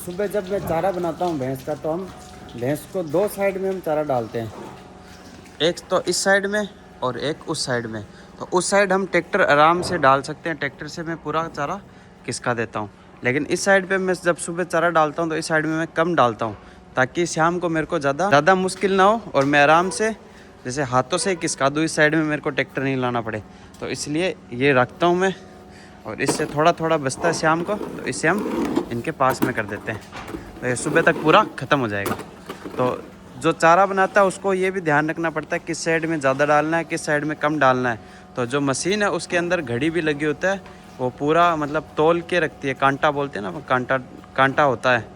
सुबह जब मैं चारा बनाता हूँ भैंस का, तो हम भैंस को दो साइड में हम चारा डालते हैं, एक तो इस साइड में और एक उस साइड में। तो उस साइड हम ट्रैक्टर आराम से डाल सकते हैं, ट्रैक्टर से मैं पूरा चारा खिसका देता हूँ। लेकिन इस साइड पे मैं जब सुबह चारा डालता हूँ तो इस साइड में मैं कम डालता हूँ, ताकि शाम को मेरे को ज़्यादा मुश्किल ना हो और मैं आराम से जैसे हाथों से खिसका दूँ, इस साइड में मेरे को ट्रैक्टर नहीं लाना पड़े। तो इसलिए ये रखता हूँ मैं, और इससे थोड़ा थोड़ा बचता है शाम को, तो इसे हम इनके पास में कर देते हैं, तो ये सुबह तक पूरा ख़त्म हो जाएगा। तो जो चारा बनाता है उसको ये भी ध्यान रखना पड़ता है किस साइड में ज़्यादा डालना है, किस साइड में कम डालना है। तो जो मशीन है उसके अंदर घड़ी भी लगी होता है, वो पूरा मतलब तौल के रखती है, कांटा बोलते हैं ना, कांटा होता है,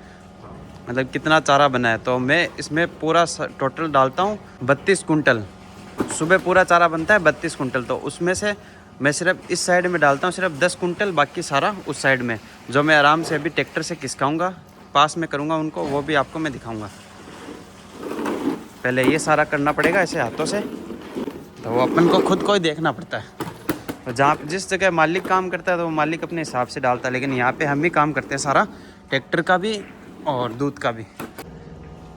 मतलब कितना चारा बना है। तो मैं इसमें पूरा टोटल डालता हूँ 32 कुंटल। सुबह पूरा चारा बनता है 32 कुंटल, तो उसमें से मैं सिर्फ इस साइड में डालता हूँ सिर्फ 10 कुंटल, बाकी सारा उस साइड में, जो मैं आराम से अभी ट्रैक्टर से खिसकाऊँगा, पास में करूँगा उनको, वो भी आपको मैं दिखाऊँगा। पहले ये सारा करना पड़ेगा ऐसे हाथों से, तो वो अपन को खुद को ही देखना पड़ता है। तो जहाँ जिस जगह मालिक काम करता है तो वो मालिक अपने हिसाब से डालता है, लेकिन यहाँ पे हम ही काम करते हैं सारा, ट्रैक्टर का भी और दूध का भी।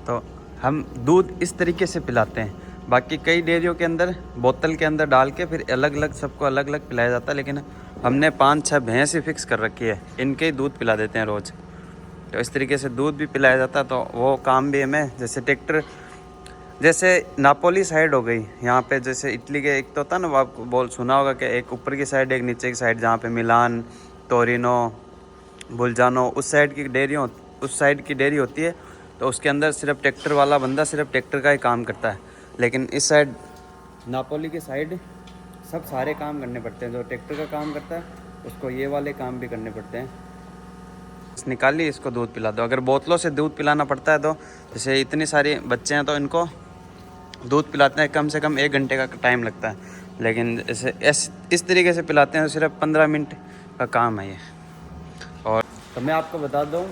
तो हम दूध इस तरीके से पिलाते हैं। बाकी कई डेयरियों के अंदर बोतल के अंदर डाल के फिर अलग अलग सबको अलग अलग पिलाया जाता है, लेकिन हमने 5-6 भैंस ही फिक्स कर रखी है, इनके ही दूध पिला देते हैं रोज़। तो इस तरीके से दूध भी पिलाया जाता है। तो वो काम भी हमें, जैसे ट्रैक्टर, जैसे नापोली साइड हो गई यहाँ पे, जैसे इटली के एक तो होता है ना, वो आपको बोल सुना होगा कि एक ऊपर की साइड एक नीचे की साइड, जहाँ पे मिलान, टोरिनो, बुल्जानो, उस साइड की डेयरी होती है। तो उसके अंदर सिर्फ ट्रैक्टर वाला बंदा सिर्फ ट्रैक्टर का ही काम करता है। लेकिन इस साइड नापोली की साइड सब सारे काम करने पड़ते हैं, जो ट्रैक्टर का काम करता है उसको ये वाले काम भी करने पड़ते हैं। निकालिए, इसको दूध पिला दो। अगर बोतलों से दूध पिलाना पड़ता है तो जैसे इतनी सारी बच्चे हैं तो इनको दूध पिलाते हैं कम से कम 1 घंटे का टाइम लगता है, लेकिन जैसे इस तरीके से पिलाते हैं तो सिर्फ 15 मिनट का काम है ये। और तो मैं आपको बता दूं,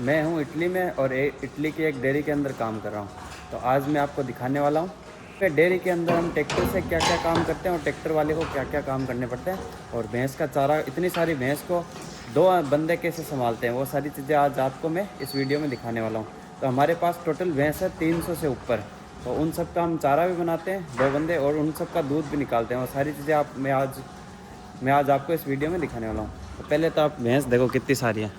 मैं हूं इटली में और इटली की एक डेयरी के अंदर काम कर रहा हूं। तो आज मैं आपको दिखाने वाला हूं कि डेयरी के अंदर हम ट्रैक्टर से क्या क्या काम करते हैं और ट्रैक्टर वाले को क्या क्या काम करने पड़ते हैं, और भैंस का चारा, इतनी सारी भैंस को 2 बंदे कैसे संभालते हैं, वो सारी चीज़ें आज आपको मैं इस वीडियो में दिखाने वाला हूँ। तो हमारे पास टोटल भैंस है 300 से ऊपर, तो उन सब का हम चारा भी बनाते हैं 2 बंदे, और उन सब का दूध भी निकालते हैं। और सारी चीज़ें मैं आज आपको इस वीडियो में दिखाने वाला हूँ। तो पहले तो आप भैंस देखो कितनी सारी है,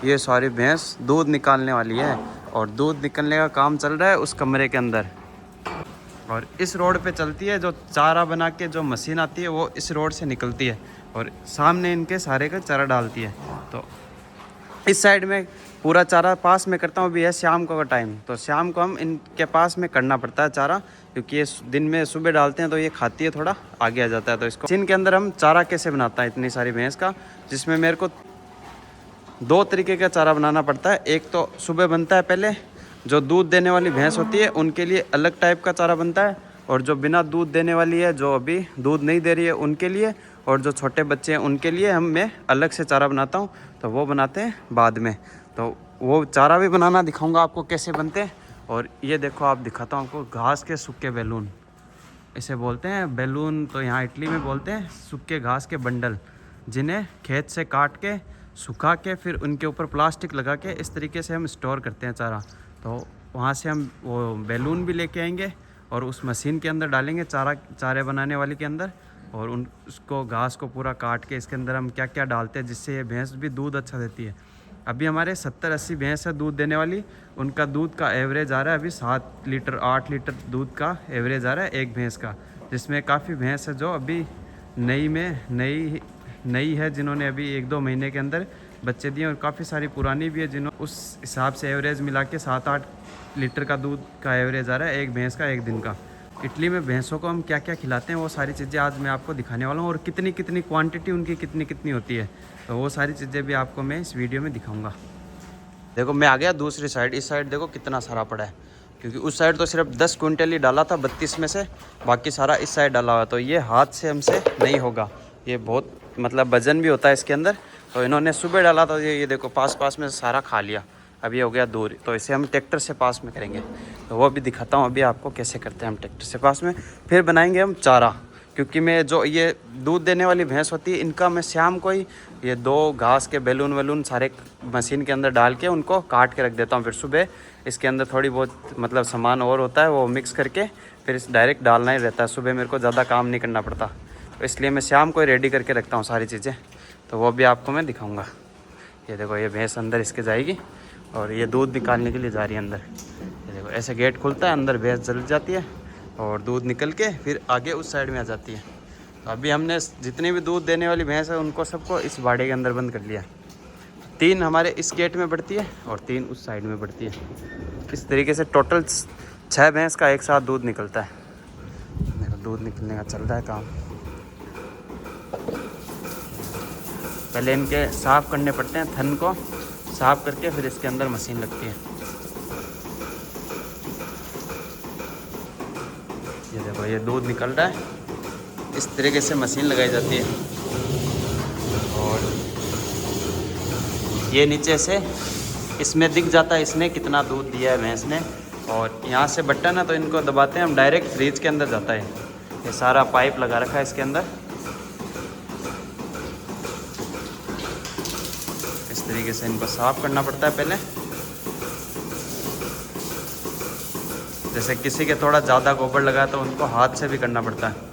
ये सारी भैंस दूध निकालने वाली है, और दूध निकलने का काम चल रहा है उस कमरे के अंदर। और इस रोड पे चलती है, जो चारा बना के जो मशीन आती है वो इस रोड से निकलती है, और सामने इनके सारे का चारा डालती है। तो इस साइड में पूरा चारा पास में करता हूँ। अभी है शाम को का टाइम, तो शाम को हम इनके पास में करना पड़ता है चारा, क्योंकि ये दिन में सुबह डालते हैं तो ये खाती है, थोड़ा आगे आ जाता है। तो इसको मशीन के अंदर हम चारा कैसे बनाता है इतनी सारी भैंस का, जिसमें मेरे को 2 तरीके का चारा बनाना पड़ता है। एक तो सुबह बनता है, पहले जो दूध देने वाली भैंस होती है उनके लिए अलग टाइप का चारा बनता है, और जो बिना दूध देने वाली है, जो अभी दूध नहीं दे रही है, उनके लिए, और जो छोटे बच्चे हैं उनके लिए मैं अलग से चारा बनाता हूँ। तो वो बनाते हैं बाद में, तो वो चारा भी बनाना दिखाऊंगा आपको कैसे बनते हैं। और ये देखो, आप दिखाता हूँ आपको, घास के सूखे बैलून इसे बोलते हैं। बैलून तो यहाँ इटली में बोलते हैं सूखे घास के बंडल, जिन्हें खेत से काट के सुखा के फिर उनके ऊपर प्लास्टिक लगा के इस तरीके से हम स्टोर करते हैं चारा। तो वहाँ से हम वो बैलून भी लेके आएंगे और उस मशीन के अंदर डालेंगे, चारे बनाने वाली के अंदर, और उसको घास को पूरा काट के इसके अंदर हम क्या क्या डालते हैं जिससे ये भैंस भी दूध अच्छा देती है। अभी हमारे 70-80 भैंस है दूध देने वाली, उनका दूध का एवरेज आ रहा है अभी 7 लीटर 8 लीटर दूध का एवरेज आ रहा है एक भैंस का, जिसमें काफ़ी भैंस है जो अभी नई है, जिन्होंने अभी 1-2 महीने के अंदर बच्चे दिए, और काफ़ी सारी पुरानी भी है जिन्होंने उस हिसाब से एवरेज मिला के 7-8 लीटर का दूध का एवरेज आ रहा है एक भैंस का एक दिन का। इटली में भैंसों को हम क्या क्या खिलाते हैं वो सारी चीज़ें आज मैं आपको दिखाने वाला हूँ, और कितनी कितनी क्वांटिटी उनकी कितनी होती है, तो वो सारी चीज़ें भी आपको मैं इस वीडियो में दिखाऊंगा। देखो मैं आ गया दूसरी साइड, इस साइड देखो कितना सारा पड़ा है, क्योंकि उस साइड तो सिर्फ 10 क्विंटल ही डाला था 32 में से, बाकी सारा इस साइड डाला हुआ। तो ये हाथ से हमसे नहीं होगा, ये बहुत मतलब वजन भी होता है इसके अंदर। तो इन्होंने सुबह डाला था, ये देखो पास में सारा खा लिया, अभी हो गया दूर। तो इसे हम ट्रैक्टर से पास में करेंगे, तो वो भी दिखाता हूँ अभी आपको कैसे करते हैं हम ट्रैक्टर से पास में। फिर बनाएंगे हम चारा, क्योंकि मैं जो ये दूध देने वाली भैंस होती है इनका मैं शाम को ही ये 2 घास के बैलून वैलून सारे मशीन के अंदर डाल के उनको काट के रख देता हूँ। फिर सुबह इसके अंदर थोड़ी बहुत मतलब सामान और होता है वो मिक्स करके फिर इस डायरेक्ट डालना ही रहता है। सुबह मेरे को ज़्यादा काम नहीं करना पड़ता, तो इसलिए मैं शाम को ही रेडी करके रखता हूँ सारी चीज़ें। तो वो भी आपको मैं दिखाऊँगा। ये देखो ये भैंस अंदर इसके जाएगी और ये दूध निकालने के लिए जा रही है अंदर। ये देखो ऐसे गेट खुलता है, अंदर भैंस जल जाती है और दूध निकल के फिर आगे उस साइड में आ जाती है। तो अभी हमने जितनी भी दूध देने वाली भैंस है उनको सबको इस बाड़े के अंदर बंद कर लिया। 3 हमारे इस गेट में बढ़ती है और 3 उस साइड में बढ़ती है। इस तरीके से टोटल 6 भैंस का एक साथ दूध निकलता है। मेरा दूध निकलने का चल रहा है काम। पहले इनके साफ़ करने पड़ते हैं, थन को साफ़ करके फिर इसके अंदर मशीन लगती है। ये देखो ये दूध निकल रहा है, इस तरीके से मशीन लगाई जाती है। और ये नीचे से इसमें दिख जाता है इसने कितना दूध दिया है भैंस ने। और यहाँ से बटन है तो इनको दबाते हैं हम, डायरेक्ट फ्रिज के अंदर जाता है। ये सारा पाइप लगा रखा है इसके अंदर। इस तरीके से इनको साफ़ करना पड़ता है पहले। जैसे किसी के थोड़ा ज़्यादा गोबर लगा तो उनको हाथ से भी करना पड़ता है।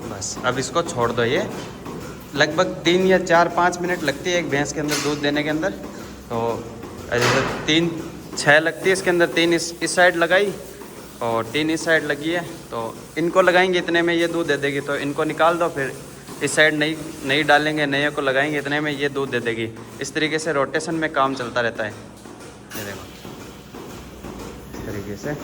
बस अब इसको छोड़ दो। ये लगभग 3 या 4-5 मिनट लगती है एक भैंस के अंदर दूध देने के अंदर। तो जैसे 3-6 लगती है इसके अंदर। 3 इस साइड लगाई और 3 इस साइड लगी है। तो इनको लगाएंगे इतने में ये दूध दे देगी। तो इनको निकाल दो, फिर इस साइड नई डालेंगे, नए को लगाएंगे, इतने में ये दूध दे देगी। इस तरीके से रोटेशन में काम चलता रहता है। ये देखो इस तरीके से।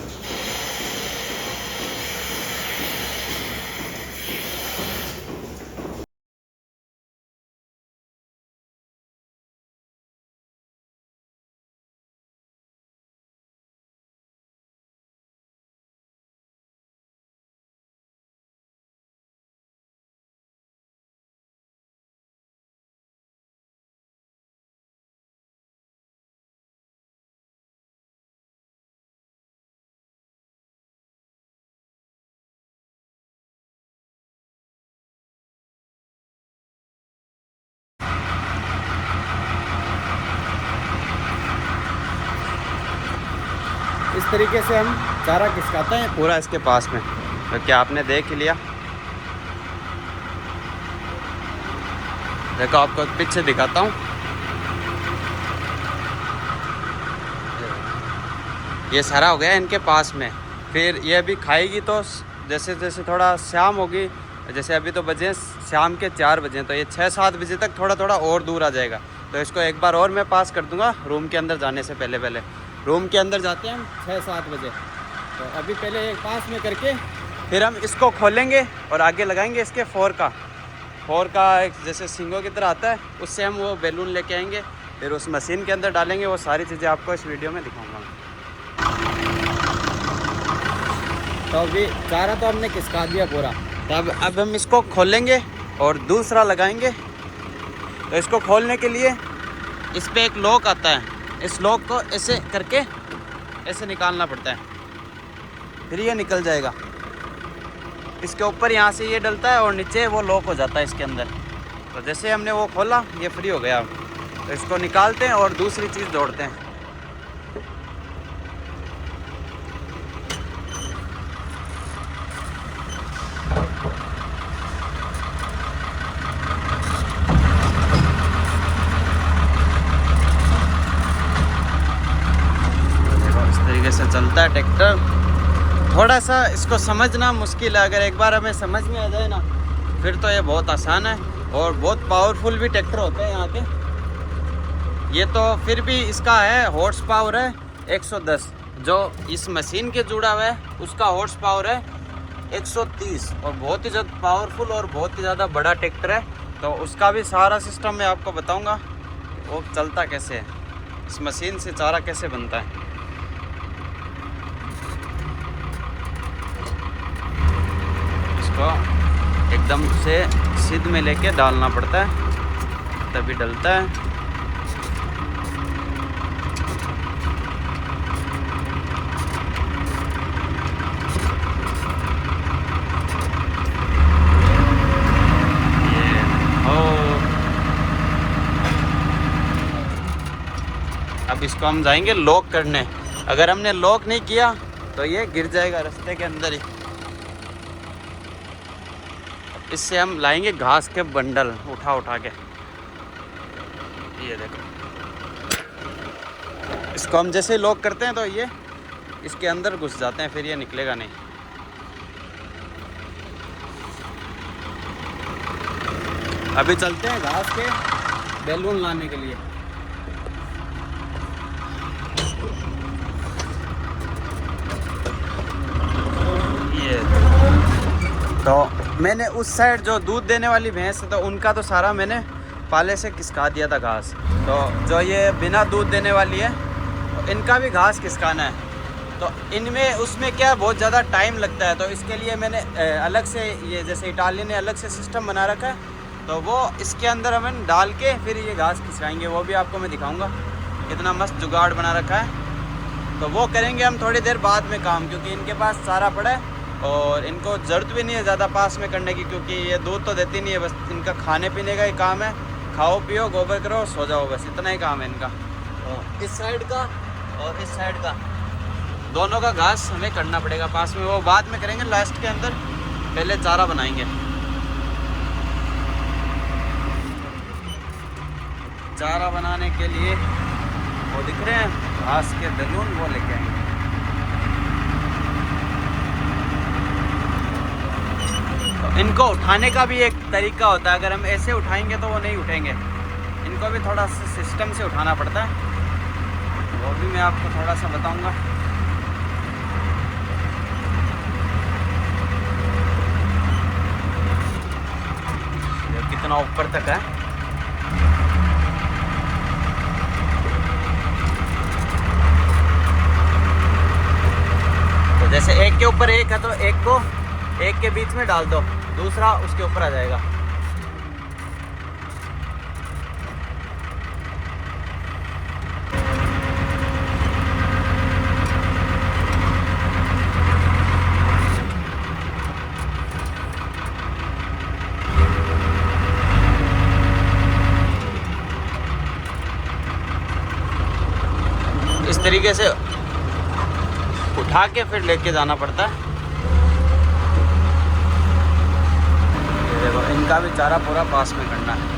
इस तरीके से हम चारा खिसकाते हैं पूरा इसके पास में। तो क्या आपने देख ही लिया। देखो आपको पीछे दिखाता हूँ। ये सारा हो गया इनके पास में। फिर ये अभी खाएगी तो जैसे जैसे थोड़ा शाम होगी, जैसे अभी तो बजे शाम के 4 बजे, तो ये 6-7 बजे तक थोड़ा थोड़ा और दूर आ जाएगा। तो इसको एक बार और मैं पास कर दूंगा रूम के अंदर जाने से पहले। रूम के अंदर जाते हैं हम 6-7 बजे। तो अभी पहले एक पास में करके फिर हम इसको खोलेंगे और आगे लगाएंगे इसके फोर का एक जैसे सींगों की तरह आता है, उससे हम वो बैलून लेके आएंगे, फिर उस मशीन के अंदर डालेंगे। वो सारी चीज़ें आपको इस वीडियो में दिखाऊंगा। तो अभी चारा तो हमने खिसका दिया पूरा। तो अब हम इसको खोलेंगे और दूसरा लगाएंगे। तो इसको खोलने के लिए इस पर एक लॉक आता है, इस लॉक को ऐसे करके ऐसे निकालना पड़ता है, फिर ये निकल जाएगा। इसके ऊपर यहाँ से ये डलता है और नीचे वो लॉक हो जाता है इसके अंदर। तो जैसे हमने वो खोला ये फ्री हो गया। तो इसको निकालते हैं और दूसरी चीज़ जोड़ते हैं। से चलता है ट्रैक्टर। थोड़ा सा इसको समझना मुश्किल है, अगर एक बार हमें समझ में आ जाए ना फिर तो ये बहुत आसान है। और बहुत पावरफुल भी ट्रैक्टर होते हैं यहाँ के। ये तो फिर भी इसका है हॉर्स पावर है 110। जो इस मशीन के जुड़ा हुआ है उसका हॉर्स पावर है 130। और बहुत ही ज़्यादा पावरफुल और बहुत ही ज़्यादा बड़ा ट्रैक्टर है। तो उसका भी सारा सिस्टम मैं आपको बताऊँगा वो चलता कैसे है, इस मशीन से चारा कैसे बनता है। एकदम से सिद्ध में लेके डालना पड़ता है, तभी डलता है। ये अब इसको हम जाएंगे लॉक करने। अगर हमने लॉक नहीं किया तो ये गिर जाएगा रास्ते के अंदर ही। इससे हम लाएंगे घास के बंडल उठा उठा के। ये देखो, इसको हम जैसे लॉक करते हैं तो ये इसके अंदर घुस जाते हैं, फिर ये निकलेगा नहीं। अभी चलते हैं घास के बैलून लाने के लिए। ये तो मैंने उस साइड जो दूध देने वाली भैंस है तो उनका तो सारा मैंने पाले से किसका दिया था घास। तो जो ये बिना दूध देने वाली है तो इनका भी घास किसकाना है। तो इनमें उसमें क्या बहुत ज़्यादा टाइम लगता है, तो इसके लिए मैंने अलग से ये जैसे इटालियन ने अलग से सिस्टम बना रखा है, तो वो इसके अंदर हमें डाल के फिर ये घास खिंचवाएंगे। वो भी आपको मैं दिखाऊँगा, कितना मस्त जुगाड़ बना रखा है। तो वो करेंगे हम थोड़ी देर बाद में काम, क्योंकि इनके पास सारा पड़ा है और इनको ज़रूरत भी नहीं है ज़्यादा पास में करने की, क्योंकि ये दूध तो देती नहीं है, बस इनका खाने पीने का ही काम है। खाओ पियो, गोबर करो, सो जाओ, बस इतना ही काम है इनका। तो इस साइड का और इस साइड का दोनों का घास हमें करना पड़ेगा पास में। वो बाद में करेंगे लास्ट के अंदर, पहले चारा बनाएंगे। चारा बनाने के लिए वो दिख रहे हैं घास के बैलून, वो लेके आएंगे। तो इनको उठाने का भी एक तरीका होता है, अगर हम ऐसे उठाएंगे तो वो नहीं उठेंगे, इनको भी थोड़ा सा सिस्टम से उठाना पड़ता है। वो भी मैं आपको थोड़ा सा बताऊंगा। ये कितना ऊपर तक है। तो जैसे एक के ऊपर एक है तो एक को एक के बीच में डाल दो, दूसरा उसके ऊपर आ जाएगा। इस तरीके से उठा के फिर लेके जाना पड़ता है। देखो, इनका भी चारा पूरा पास में करना है।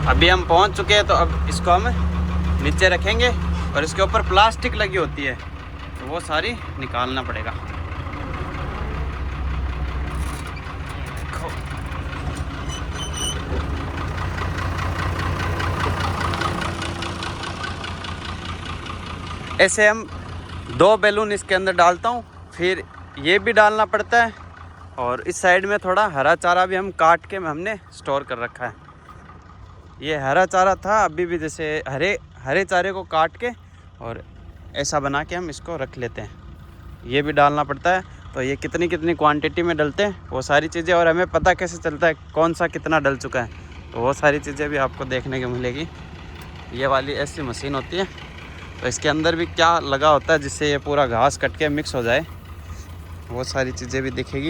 अभी हम पहुंच चुके हैं, तो अब इसको हम नीचे रखेंगे और इसके ऊपर प्लास्टिक लगी होती है, तो वो सारी निकालना पड़ेगा। ऐसे हम 2 बैलून इसके अंदर डालता हूँ, फिर ये भी डालना पड़ता है। और इस साइड में थोड़ा हरा चारा भी हम काट के हमने स्टोर कर रखा है। ये हरा चारा था, अभी भी जैसे हरे चारे को काट के और ऐसा बना के हम इसको रख लेते हैं। ये भी डालना पड़ता है। तो ये कितनी कितनी क्वांटिटी में डलते हैं वो सारी चीज़ें, और हमें पता कैसे चलता है कौन सा कितना डल चुका है, तो वो सारी चीज़ें भी आपको देखने को मिलेगी। ये वाली ऐसी मशीन होती है, तो इसके अंदर भी क्या लगा होता है जिससे ये पूरा घास कट के मिक्स हो जाए, वो सारी चीज़ें भी दिखेगी।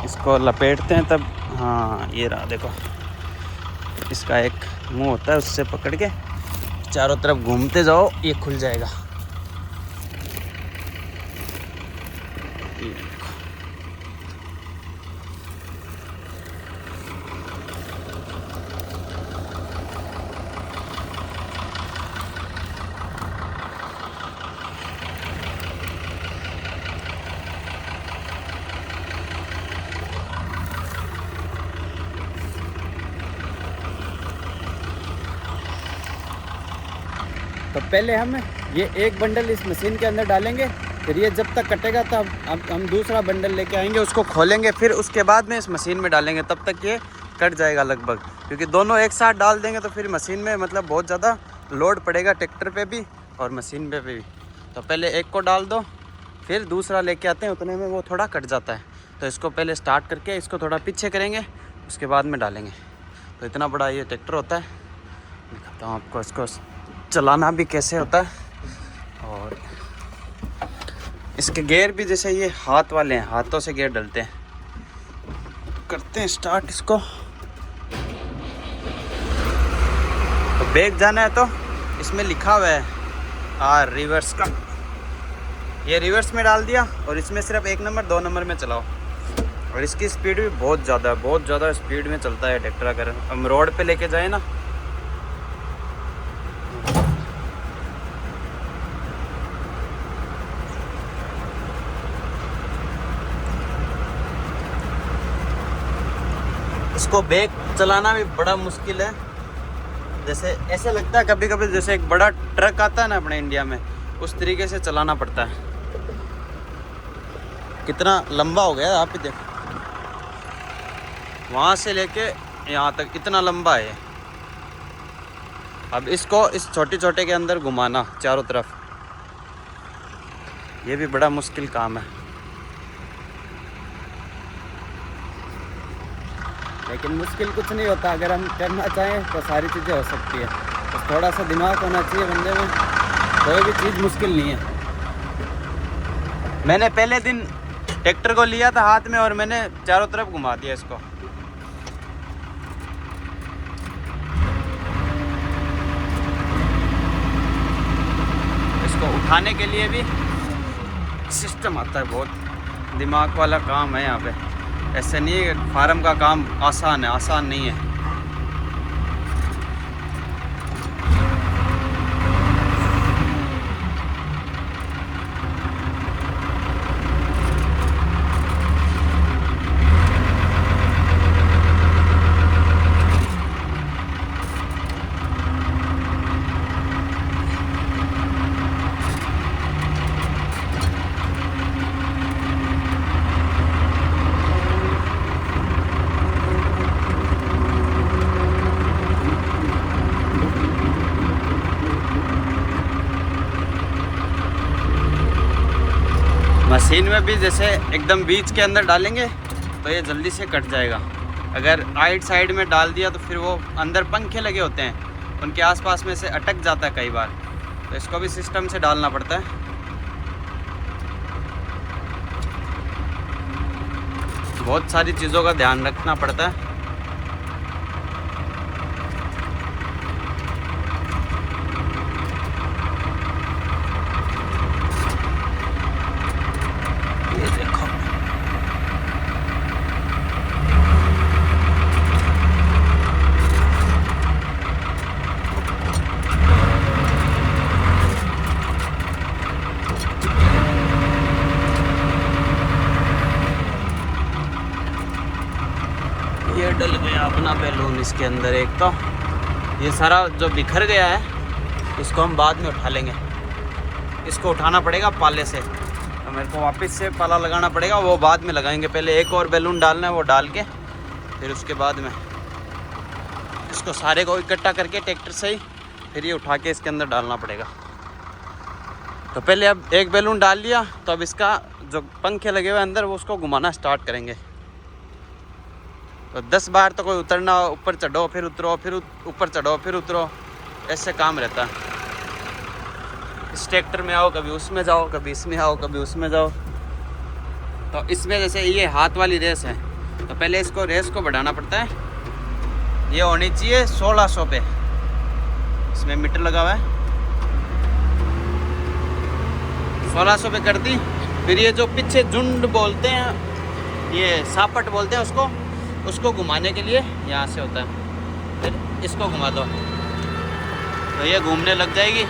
इसको लपेटते हैं तब, हाँ ये रहा देखो, इसका एक मुंह होता है, उससे पकड़ के चारों तरफ घूमते जाओ, ये खुल जाएगा। तो पहले हम ये एक बंडल इस मशीन के अंदर डालेंगे, फिर ये जब तक कटेगा तब हम दूसरा बंडल लेके आएंगे, उसको खोलेंगे, फिर उसके बाद में इस मशीन में डालेंगे। तब तक ये कट जाएगा लगभग, क्योंकि दोनों एक साथ डाल देंगे तो फिर मशीन में मतलब बहुत ज़्यादा लोड पड़ेगा, ट्रैक्टर पे भी और मशीन पे भी। तो पहले एक को डाल दो, फिर दूसरा लेके आते हैं, उतने में वो थोड़ा कट जाता है। तो इसको पहले स्टार्ट करके इसको थोड़ा पीछे करेंगे, उसके बाद में डालेंगे। तो इतना बड़ा ये ट्रैक्टर होता है, दिखाता हूँ आपको इसको चलाना भी कैसे होता है। और इसके गियर भी जैसे ये हाथ वाले हैं, हाथों से गियर डलते हैं। करते हैं स्टार्ट इसको। तो बैक जाना है तो इसमें लिखा हुआ है रिवर्स का, ये रिवर्स में डाल दिया और इसमें सिर्फ 1 नंबर 2 नंबर में चलाओ। और इसकी स्पीड भी बहुत ज़्यादा स्पीड में चलता है ट्रैक्टर। अगर हम रोड पे लेके जाए ना, इसको बैक चलाना भी बड़ा मुश्किल है। जैसे ऐसे लगता है कभी कभी जैसे एक बड़ा ट्रक आता है ना अपने इंडिया में, उस तरीके से चलाना पड़ता है। कितना लंबा हो गया आप ही देखो, वहाँ से लेके यहाँ तक इतना लंबा है। अब इसको इस छोटे के अंदर घुमाना चारों तरफ, ये भी बड़ा मुश्किल काम है। लेकिन मुश्किल कुछ नहीं होता, अगर हम करना चाहें तो सारी चीज़ें हो सकती है। तो थोड़ा सा दिमाग होना चाहिए बंदे में, कोई भी चीज़ मुश्किल नहीं है। मैंने पहले दिन ट्रैक्टर को लिया था हाथ में और मैंने चारों तरफ घुमा दिया इसको। इसको उठाने के लिए भी सिस्टम आता है, बहुत दिमाग वाला काम है यहाँ पे। ऐसे नहीं है, फार्म का काम आसान है, आसान नहीं है। मशीन में भी जैसे एकदम बीच के अंदर डालेंगे तो ये जल्दी से कट जाएगा। अगर साइड में डाल दिया तो फिर वो अंदर पंखे लगे होते हैं, उनके आसपास में से अटक जाता है कई बार। तो इसको भी सिस्टम से डालना पड़ता है। बहुत सारी चीज़ों का ध्यान रखना पड़ता है। ये डल गया अपना बैलून इसके अंदर। एक तो ये सारा जो बिखर गया है इसको हम बाद में उठा लेंगे। इसको उठाना पड़ेगा पाले से, तो मेरे को वापस से पाला लगाना पड़ेगा, वो बाद में लगाएंगे। पहले एक और बैलून डालना है, वो डाल के फिर उसके बाद में इसको सारे को इकट्ठा करके ट्रैक्टर से ही फिर ये उठा के इसके अंदर डालना पड़ेगा। तो पहले अब एक बैलून डाल लिया, तो अब इसका जो पंखे लगे हुए अंदर वो उसको घुमाना स्टार्ट करेंगे। तो 10 बार तो कोई उतरना, ऊपर चढ़ो फिर उतरो, फिर ऊपर चढ़ो फिर उतरो, ऐसे काम रहता है। इस ट्रैक्टर में आओ, कभी उसमें जाओ, कभी इसमें आओ, कभी उसमें जाओ। तो इसमें जैसे ये हाथ वाली रेस है, तो पहले इसको रेस को बढ़ाना पड़ता है। ये होनी चाहिए 1600 पे, इसमें मीटर लगा हुआ है। 1600 पे कर दी। फिर ये जो पीछे झुंड बोलते हैं, ये सापट बोलते हैं उसको घुमाने के लिए यहाँ से होता है। फिर इसको घुमा दो तो ये घूमने लग जाएगी।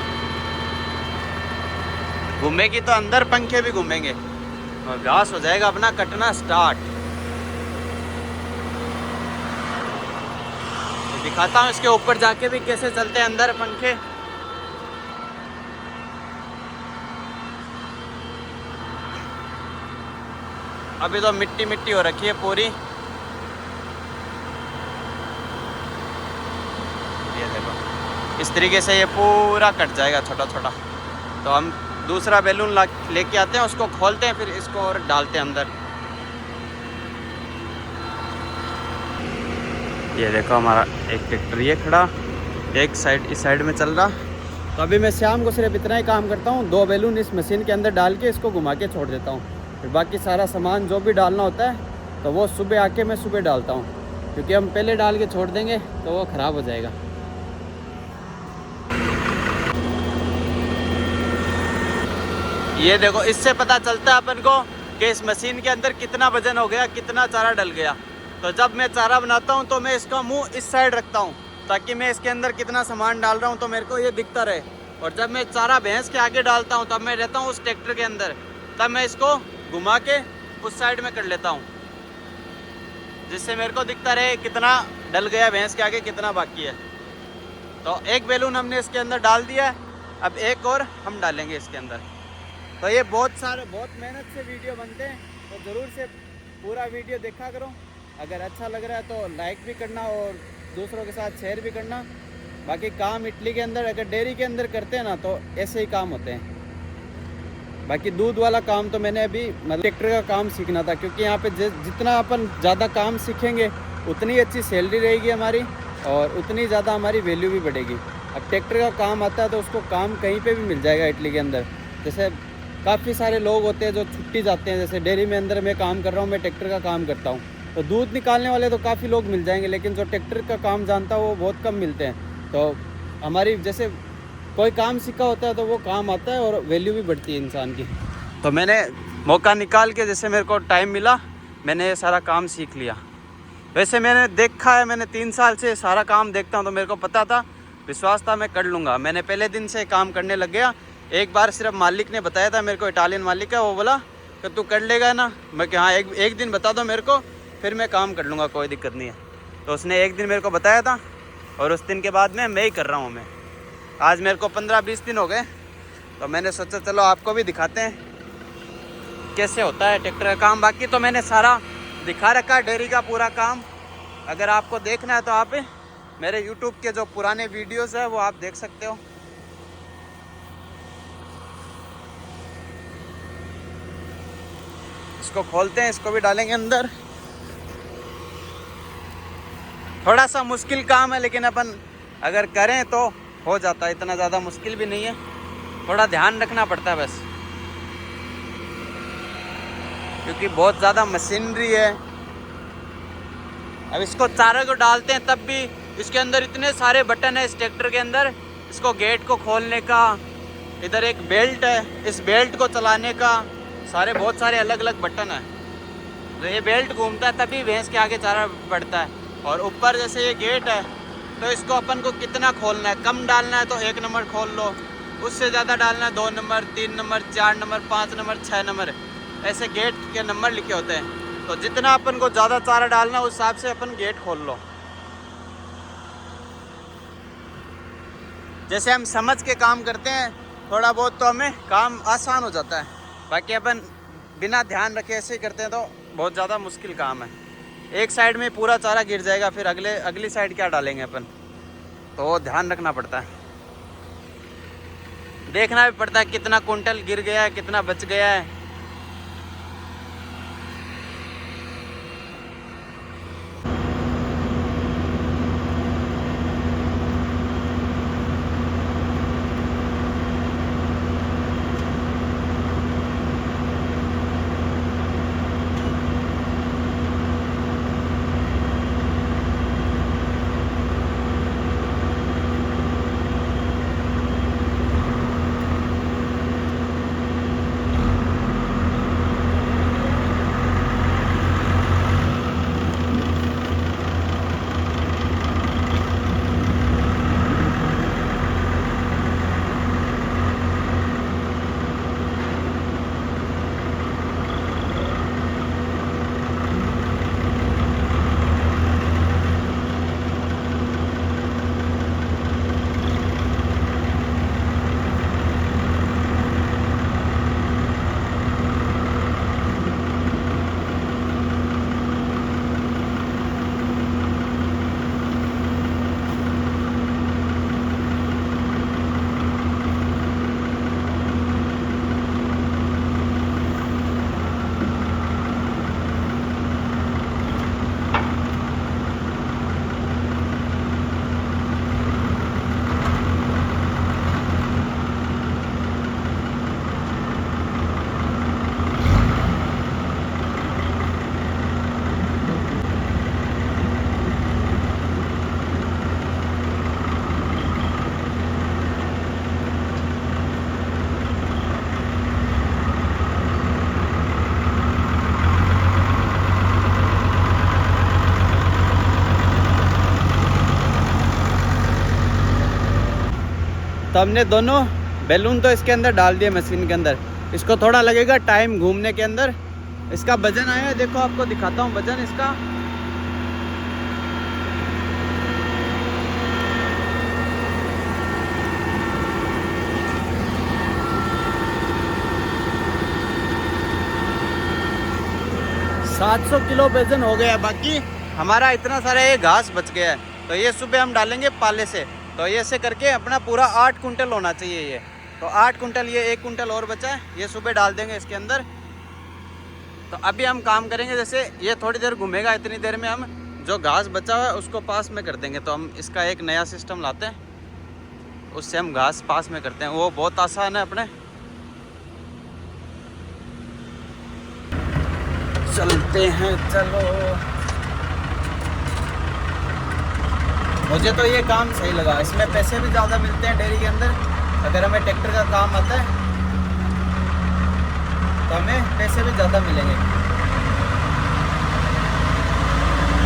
घूमेगी तो अंदर पंखे भी घूमेंगे और घास हो जाएगा अपना कटना स्टार्ट। तो दिखाता हूँ इसके ऊपर जाके भी कैसे चलते हैं अंदर पंखे। अभी तो मिट्टी मिट्टी हो रखी है पूरी। इस तरीके से ये पूरा कट जाएगा छोटा छोटा। तो हम दूसरा बैलून लेके आते हैं, उसको खोलते हैं, फिर इसको और डालते हैं अंदर। ये देखो हमारा एक ट्रैक्टर ये खड़ा, एक साइड इस साइड में चल रहा। तो अभी मैं शाम को सिर्फ इतना ही काम करता हूँ, 2 बैलून इस मशीन के अंदर डाल के इसको घुमा के छोड़ देता हूँ। फिर बाकी सारा सामान जो भी डालना होता है तो वो सुबह आके मैं सुबह डालता हूँ, क्योंकि हम पहले डाल के छोड़ देंगे तो वो ख़राब हो जाएगा। ये देखो, इससे पता चलता है अपन को कि इस मशीन के अंदर कितना वजन हो गया, कितना चारा डल गया। तो जब मैं चारा बनाता हूँ तो मैं इसका मुंह इस साइड रखता हूँ, ताकि मैं इसके अंदर कितना सामान डाल रहा हूँ तो मेरे को ये दिखता रहे। और जब मैं चारा भैंस के आगे डालता हूँ तब मैं रहता हूँ उस ट्रैक्टर के अंदर, तब मैं इसको घुमा के उस साइड में कर लेता हूँ, जिससे मेरे को दिखता रहे कितना डल गया भैंस के आगे, कितना बाकी है। तो एक बैलून हमने इसके अंदर डाल दिया है, अब एक और हम डालेंगे इसके अंदर। तो ये बहुत मेहनत से वीडियो बनते हैं, तो ज़रूर से पूरा वीडियो देखा करो। अगर अच्छा लग रहा है तो लाइक भी करना और दूसरों के साथ शेयर भी करना। बाकी काम इटली के अंदर, अगर डेयरी के अंदर करते हैं ना तो ऐसे ही काम होते हैं। बाकी दूध वाला काम तो मैंने अभी मतलब ट्रैक्टर का काम सीखना था, क्योंकि यहाँ पे जितना अपन ज़्यादा काम सीखेंगे उतनी अच्छी सैलरी रहेगी हमारी और उतनी ज़्यादा हमारी वैल्यू भी बढ़ेगी। अब ट्रैक्टर का काम आता है तो उसको काम कहीं पे भी मिल जाएगा इटली के अंदर। जैसे काफ़ी सारे लोग होते हैं जो छुट्टी जाते हैं, जैसे डेयरी में अंदर मैं काम कर रहा हूँ, मैं ट्रैक्टर का काम करता हूँ, तो दूध निकालने वाले तो काफ़ी लोग मिल जाएंगे, लेकिन जो ट्रैक्टर का काम जानता है वो बहुत कम मिलते हैं। तो हमारी जैसे कोई काम सीखा होता है तो वो काम आता है और वैल्यू भी बढ़ती है इंसान की। तो मैंने मौका निकाल के, जैसे मेरे को टाइम मिला, मैंने ये सारा काम सीख लिया। वैसे मैंने देखा है, मैंने 3 साल से सारा काम देखता हूँ, तो मेरे को पता था, विश्वास था मैं कर लूँगा। मैंने पहले दिन से काम करने लग गया। एक बार सिर्फ मालिक ने बताया था मेरे को, इटालियन मालिक है, वो बोला कि तू कर लेगा ना। मैं कि हाँ, एक दिन बता दो मेरे को, फिर मैं काम कर लूँगा, कोई दिक्कत नहीं है। तो उसने एक दिन मेरे को बताया था और उस दिन के बाद में मैं ही कर रहा हूँ। मैं आज मेरे को 15-20 दिन हो गए, तो मैंने सोचा चलो आपको भी दिखाते हैं कैसे होता है ट्रैक्टर का काम। बाकी तो मैंने सारा दिखा रखा है डेयरी का पूरा काम। अगर आपको देखना है तो आप मेरे यूट्यूब के जो पुराने वीडियोस है वो आप देख सकते हो। इसको खोलते हैं, इसको भी डालेंगे अंदर। थोड़ा सा मुश्किल काम है, लेकिन अपन अगर करें तो हो जाता है, इतना ज़्यादा मुश्किल भी नहीं है, थोड़ा ध्यान रखना पड़ता है बस, क्योंकि बहुत ज़्यादा मशीनरी है। अब इसको चारे को डालते हैं तब भी इसके अंदर इतने सारे बटन है इस ट्रैक्टर के अंदर। इसको गेट को खोलने का, इधर एक बेल्ट है, इस बेल्ट को चलाने का, बहुत सारे अलग अलग बटन है। तो ये बेल्ट घूमता है तभी भैंस के आगे चारा बढ़ता है। और ऊपर जैसे ये गेट है, तो इसको अपन को कितना खोलना है, कम डालना है तो 1 नंबर खोल लो, उससे ज़्यादा डालना है 2 number, 3 number, 4 number, 5 number, 6 number, ऐसे गेट के नंबर लिखे होते हैं। तो जितना अपन को ज़्यादा चारा डालना है उस हिसाब से अपन गेट खोल लो। जैसे हम समझ के काम करते हैं थोड़ा बहुत तो हमें काम आसान हो जाता है। बाकी अपन बिना ध्यान रखे ऐसे ही करते हैं तो बहुत ज़्यादा मुश्किल काम है। एक साइड में पूरा चारा गिर जाएगा, फिर अगली साइड क्या डालेंगे अपन, तो वो ध्यान रखना पड़ता है। देखना भी पड़ता है कितना कुंटल गिर गया है, कितना बच गया है। तो हमने दोनों बैलून तो इसके अंदर डाल दिए मशीन के अंदर। इसको थोड़ा लगेगा टाइम घूमने के अंदर। इसका वजन आया है, देखो आपको दिखाता हूँ वजन इसका। $700 किलो वजन हो गया। बाकी हमारा इतना सारा ये घास बच गया है, तो ये सुबह हम डालेंगे पाले से। तो ये ऐसे करके अपना पूरा 8 कुंटल होना चाहिए ये। तो 8 कुंटल, ये 1 कुंटल और बचा है, ये सुबह डाल देंगे इसके अंदर। तो अभी हम काम करेंगे, जैसे ये थोड़ी देर घूमेगा, इतनी देर में हम जो घास बचा हुआ है उसको पास में कर देंगे। तो हम इसका एक नया सिस्टम लाते हैं, उससे हम घास पास में करते हैं। वो बहुत आसान है अपने। चलते हैं, चलो। मुझे तो ये काम सही लगा, इसमें पैसे भी ज़्यादा मिलते हैं डेयरी के अंदर। अगर हमें ट्रैक्टर का काम आता है तो हमें पैसे भी ज़्यादा मिलेंगे।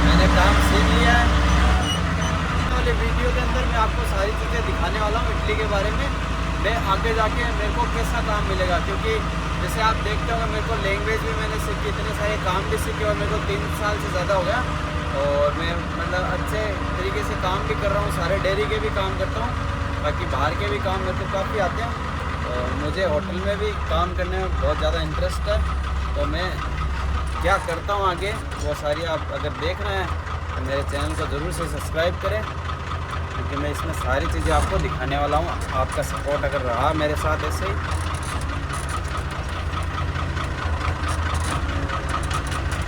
मैंने काम सीख लिया है। वाले वीडियो के अंदर मैं आपको सारी चीज़ें दिखाने वाला हूँ इडली के बारे में। मैं आगे जाके मेरे को कैसा काम मिलेगा, क्योंकि जैसे आप देखते हो मेरे को लैंग्वेज भी मैंने सीखी, इतने सारे काम भी सीखे, और मेरे को 3 साल से ज़्यादा हो गया। और मैं मतलब अच्छे तरीके से काम भी कर रहा हूँ, सारे डेयरी के भी काम करता हूँ, बाकी बाहर के भी काम मेरे को काफ़ी आते हैं। और मुझे होटल में भी काम करने में बहुत ज़्यादा इंटरेस्ट है। तो मैं क्या करता हूँ आगे, वो सारी आप अगर देखना है तो मेरे चैनल को ज़रूर से सब्सक्राइब करें, क्योंकि मैं इसमें सारी चीज़ें आपको दिखाने वाला हूँ। आपका सपोर्ट अगर रहा मेरे साथ ऐसे ही,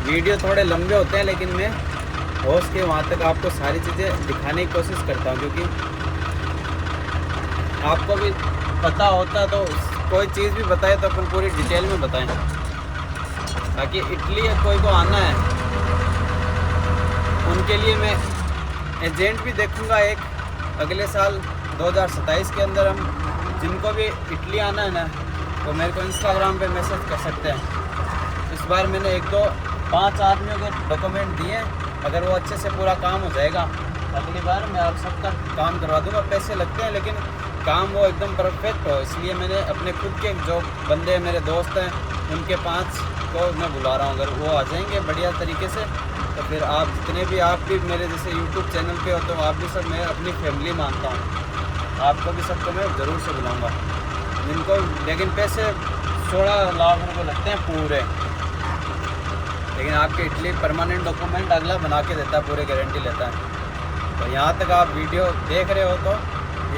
वीडियो थोड़े लंबे होते हैं लेकिन मैं हो सके वहाँ तक आपको सारी चीज़ें दिखाने की कोशिश करता हूँ, क्योंकि आपको भी पता होता तो कोई चीज़ भी बताए तो अपन पूरी डिटेल में बताएं, ताकि इटली कोई को आना है उनके लिए मैं एजेंट भी देखूंगा एक अगले साल 2027 के अंदर। हम जिनको भी इटली आना है ना, तो मेरे को इंस्टाग्राम पे मैसेज कर सकते हैं। इस बार मैंने 5 आदमियों के डॉक्यूमेंट दिए, अगर वो अच्छे से पूरा काम हो जाएगा अगली बार मैं आप सबका काम करवा दूंगा। पैसे लगते हैं लेकिन काम वो एकदम परफेक्ट हो, इसलिए मैंने अपने खुद के जो बंदे मेरे दोस्त हैं उनके 5 को मैं बुला रहा हूँ। अगर वो आ जाएंगे बढ़िया तरीके से तो फिर आप जितने भी, आप भी मेरे जैसे यूट्यूब चैनल पे हो तो आप भी सब मैं अपनी फैमिली मानता हूँ। आपको भी सबको मैं ज़रूर से बुलाऊँगा जिनको, लेकिन पैसे 16 लाख रुपये लगते हैं पूरे। लेकिन आपके इटली परमानेंट डॉक्यूमेंट अगला बना के देता है, पूरे गारंटी लेता है। तो यहाँ तक आप वीडियो देख रहे हो तो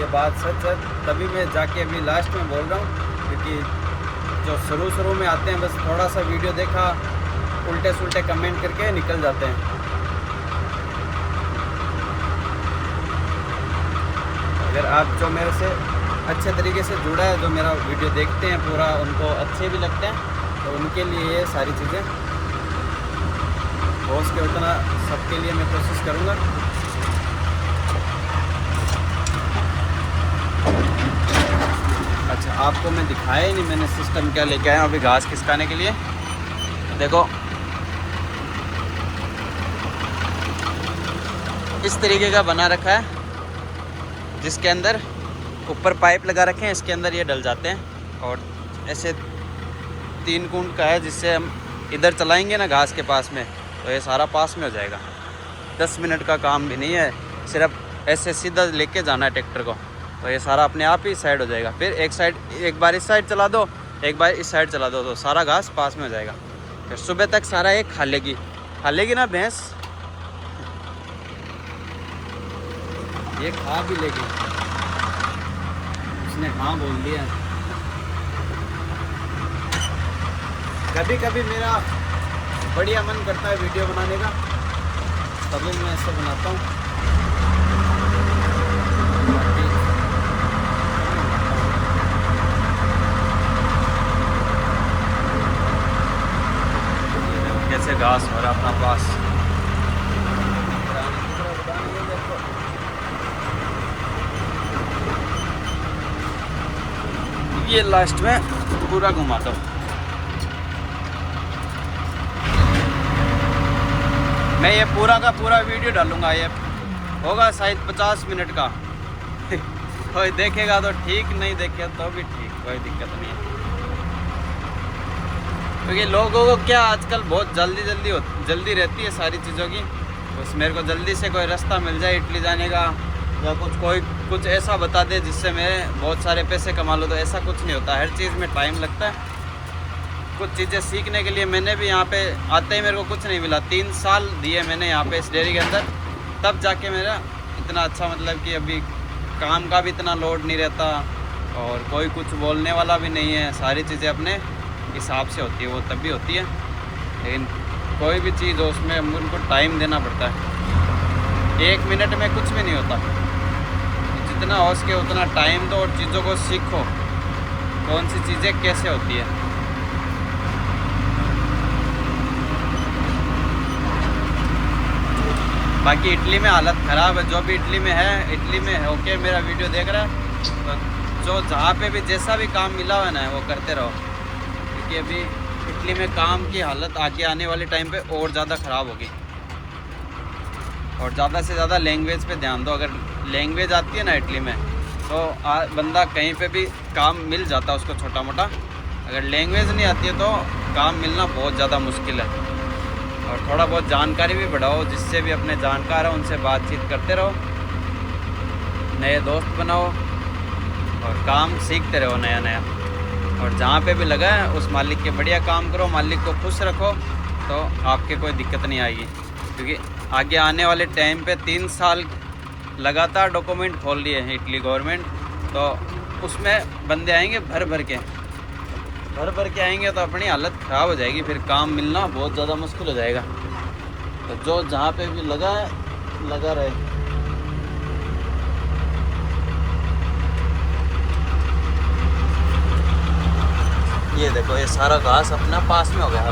ये बात सच है, तभी मैं जाके अभी लास्ट में बोल रहा हूँ, क्योंकि जो शुरू में आते हैं बस थोड़ा सा वीडियो देखा, उल्टे सुल्टे कमेंट करके निकल जाते हैं। अगर आप जो मेरे से अच्छे तरीके से जुड़ा है, जो मेरा वीडियो देखते हैं पूरा, उनको अच्छे भी लगते हैं, तो उनके लिए ये सारी चीज़ें हो सके उतना सबके लिए मैं कोशिश करूँगा। अच्छा, आपको मैं दिखाया ही नहीं मैंने सिस्टम क्या लेके आया अभी घास खिसकाने के लिए। देखो इस तरीके का बना रखा है, जिसके अंदर ऊपर पाइप लगा रखे हैं, इसके अंदर ये डल जाते हैं। और ऐसे 3 कूंड का है, जिससे हम इधर चलाएंगे ना घास के पास में, तो ये सारा पास में हो जाएगा। 10 मिनट का काम भी नहीं है, सिर्फ ऐसे सीधा लेके जाना है ट्रैक्टर को, तो ये सारा अपने आप ही साइड हो जाएगा। फिर एक बार इस साइड चला दो, एक बार इस साइड चला दो, तो सारा घास पास में हो जाएगा। फिर सुबह तक सारा ये खा लेगी ना भैंस, ये खा भी लेगी। उसने हाँ बोल दिया। कभी कभी मेरा बढ़िया मन करता है वीडियो बनाने का, तभी मैं ऐसे बनाता हूँ। कैसे घास हो रहा अपना पास। ये लास्ट में पूरा घुमाता हूँ मैं। ये पूरा का पूरा वीडियो डालूंगा, ये होगा शायद 50 मिनट का। कोई देखेगा तो ठीक, नहीं देखेगा तो भी ठीक, कोई दिक्कत नहीं है। क्योंकि लोगों को क्या आजकल बहुत जल्दी रहती है सारी चीज़ों की। बस मेरे को जल्दी से कोई रास्ता मिल जाए इटली जाने का, या कुछ ऐसा बता दे जिससे मैं बहुत सारे पैसे कमा लूँ, तो ऐसा कुछ नहीं होता। हर चीज़ में टाइम लगता है। कुछ चीज़ें सीखने के लिए मैंने भी यहाँ पे आते ही मेरे को कुछ नहीं मिला। 3 साल दिए मैंने यहाँ पे इस डेयरी के अंदर, तब जाके मेरा इतना अच्छा, मतलब कि अभी काम का भी इतना लोड नहीं रहता और कोई कुछ बोलने वाला भी नहीं है। सारी चीज़ें अपने हिसाब से होती है, वो तब भी होती है। लेकिन कोई भी चीज़ हो उसमें उनको टाइम देना पड़ता है। 1 मिनट में कुछ भी नहीं होता। जितना हो सके उतना टाइम दो और चीज़ों को सीखो, कौन सी चीज़ें कैसे होती है। बाकी इटली में हालत ख़राब है। जो भी इटली में है, इटली में होके मेरा वीडियो देख रहा है, तो जो जहाँ पे भी जैसा भी काम मिला हुआ है ना, वो करते रहो। क्योंकि अभी इटली में काम की हालत आगे आने वाले टाइम पे और ज़्यादा ख़राब होगी। और ज़्यादा से ज़्यादा लैंग्वेज पे ध्यान दो। अगर लैंग्वेज आती है ना इटली में, तो बंदा कहीं पे भी काम मिल जाता है उसको, छोटा मोटा। अगर लैंग्वेज नहीं आती है तो काम मिलना बहुत ज़्यादा मुश्किल है। और थोड़ा बहुत जानकारी भी बढ़ाओ, जिससे भी अपने जानकार हो उनसे बातचीत करते रहो, नए दोस्त बनाओ और काम सीखते रहो नया नया। और जहाँ पे भी लगा है उस मालिक के बढ़िया काम करो, मालिक को खुश रखो, तो आपके कोई दिक्कत नहीं आएगी। क्योंकि आगे आने वाले टाइम पे 3 साल लगातार डॉक्यूमेंट खोल लिए हैं इटली गवर्नमेंट, तो उसमें बंदे आएंगे भर भर के आएंगे, तो अपनी हालत ख़राब हो जाएगी। फिर काम मिलना बहुत ज़्यादा मुश्किल हो जाएगा। तो जो जहाँ पे भी लगा है लगा रहे। ये देखो, ये सारा घास अपना पास में हो गया।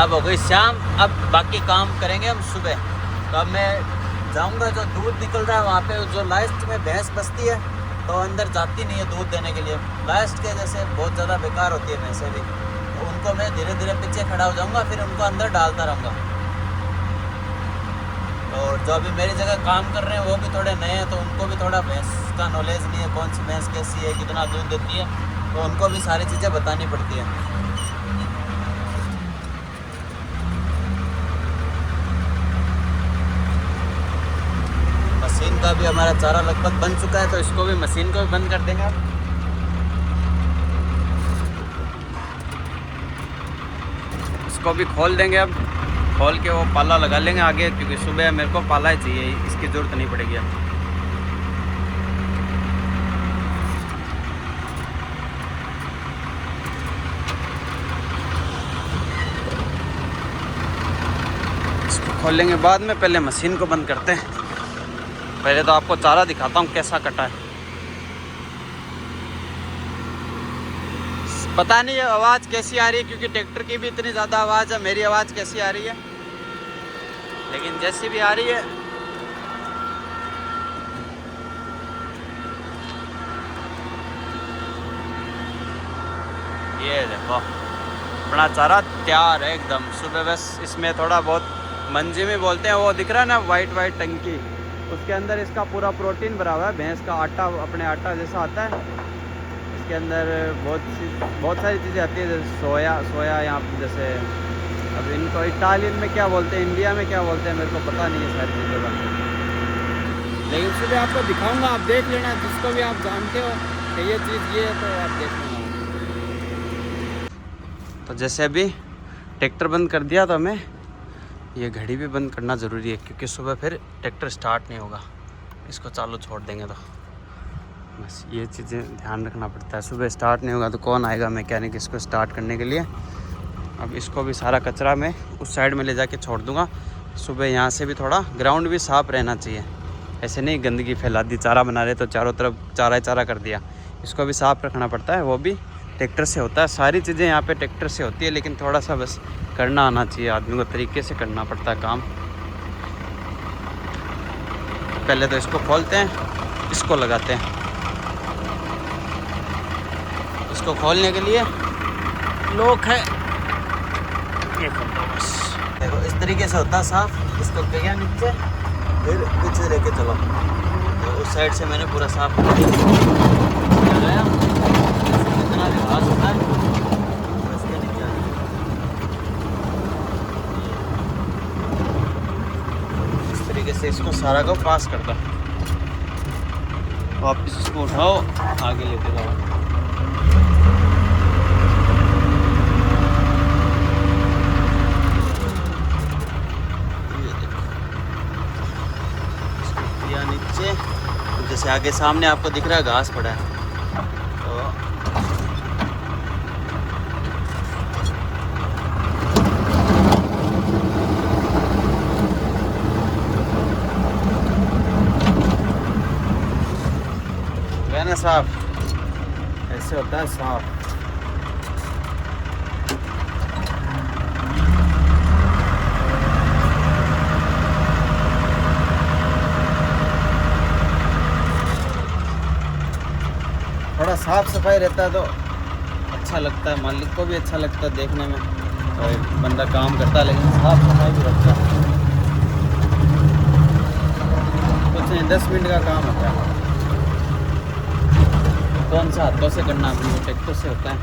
अब हो गई शाम, अब बाकी काम करेंगे हम सुबह। तो अब मैं जाऊंगा, जो दूध निकल रहा है वहाँ पे, जो लास्ट में भैंस बसती है तो अंदर जाती नहीं है दूध देने के लिए। लास्ट के जैसे बहुत ज़्यादा बेकार होती है भैंसें भी, तो उनको मैं धीरे धीरे पीछे खड़ा हो जाऊंगा, फिर उनको अंदर डालता रहूँगा। और जो अभी मेरी जगह काम कर रहे हैं वो भी थोड़े नए हैं, तो उनको भी थोड़ा भैंस का नॉलेज नहीं है, कौन सी भैंस कैसी है, कितना दूध देती है, तो उनको भी सारी चीज़ें बतानी पड़ती है। मशीन का भी हमारा चारा लगभग बन चुका है, तो इसको भी, मशीन को भी बंद कर देंगे आप। इसको भी खोल देंगे अब, खोल के वो पाला लगा लेंगे आगे, क्योंकि सुबह मेरे को पाला ही चाहिए, इसकी ज़रूरत नहीं पड़ेगी अब। इसको खोल लेंगे बाद में, पहले मशीन को बंद करते हैं। पहले तो आपको चारा दिखाता हूँ कैसा कटा है। पता नहीं आवाज़ कैसी आ रही है, क्योंकि ट्रैक्टर की भी इतनी ज़्यादा आवाज़ है। मेरी आवाज़ कैसी आ रही है, लेकिन जैसी भी आ रही है, ये देखो अपना चारा तैयार है एकदम। सुबह बस इसमें थोड़ा बहुत मंजी में बोलते हैं, वो दिख रहा है ना वाइट टंकी, उसके अंदर इसका पूरा प्रोटीन भरा हुआ है। भैंस का आटा अपने आटा जैसा आता है, इसके अंदर बहुत सारी चीज़ें आती है, जैसे सोया यहाँ जैसे, अब इनको इटालियन में क्या बोलते हैं, इंडिया में क्या बोलते हैं, मेरे को पता नहीं है सारी चीज़ों का। लेकिन सुबह आपको दिखाऊंगा, आप देख लेना, जिसको भी आप जानते हो कि ये चीज़ ये है तो आप देख लेना। तो जैसे अभी ट्रैक्टर बंद कर दिया, तो हमें ये घड़ी भी बंद करना ज़रूरी है, क्योंकि सुबह फिर ट्रैक्टर स्टार्ट नहीं होगा। इसको चालू छोड़ देंगे तो बस ये चीज़ें ध्यान रखना पड़ता है। सुबह स्टार्ट नहीं होगा तो कौन आएगा मैकेनिक इसको स्टार्ट करने के लिए। अब इसको भी सारा कचरा मैं उस साइड में ले जाके छोड़ दूँगा। सुबह यहाँ से भी थोड़ा ग्राउंड भी साफ़ रहना चाहिए, ऐसे नहीं गंदगी फैला दी। चारा बना रहे तो चारों तरफ चारा ही चारा कर दिया। इसको भी साफ़ रखना पड़ता है, वो भी ट्रैक्टर से होता है। सारी चीज़ें यहाँ पे ट्रैक्टर से होती है, लेकिन थोड़ा सा बस करना आना चाहिए आदमी को, तरीके से करना पड़ता है काम। पहले तो इसको खोलते हैं, इसको लगाते हैं। इसको खोलने के लिए लॉक है, ये खोल दो बस। देखो इस तरीके से होता है साफ। इसको गया नीचे, फिर पीछे लेके चलो। उस साइड से मैंने पूरा साफ कर दिया। कितना भी घास होता है बस के नीचे इस तरीके से इसको सारा को पास कर दो। वापस इसको उठाओ, आगे लेते जाओ। नीचे जैसे आगे सामने आपको दिख रहा है घास पड़ा है, तो है ना साफ, ऐसे होता है साफ। थोड़ा साफ सफाई रहता है तो अच्छा लगता है, मालिक को भी अच्छा लगता है देखने में, और बंदा काम करता है लेकिन साफ सफाई भी रखता है। कुछ नहीं, 10 मिनट का काम होता है। कौन सा हाथों से करना, अपनी ट्रैक्टर से होता है।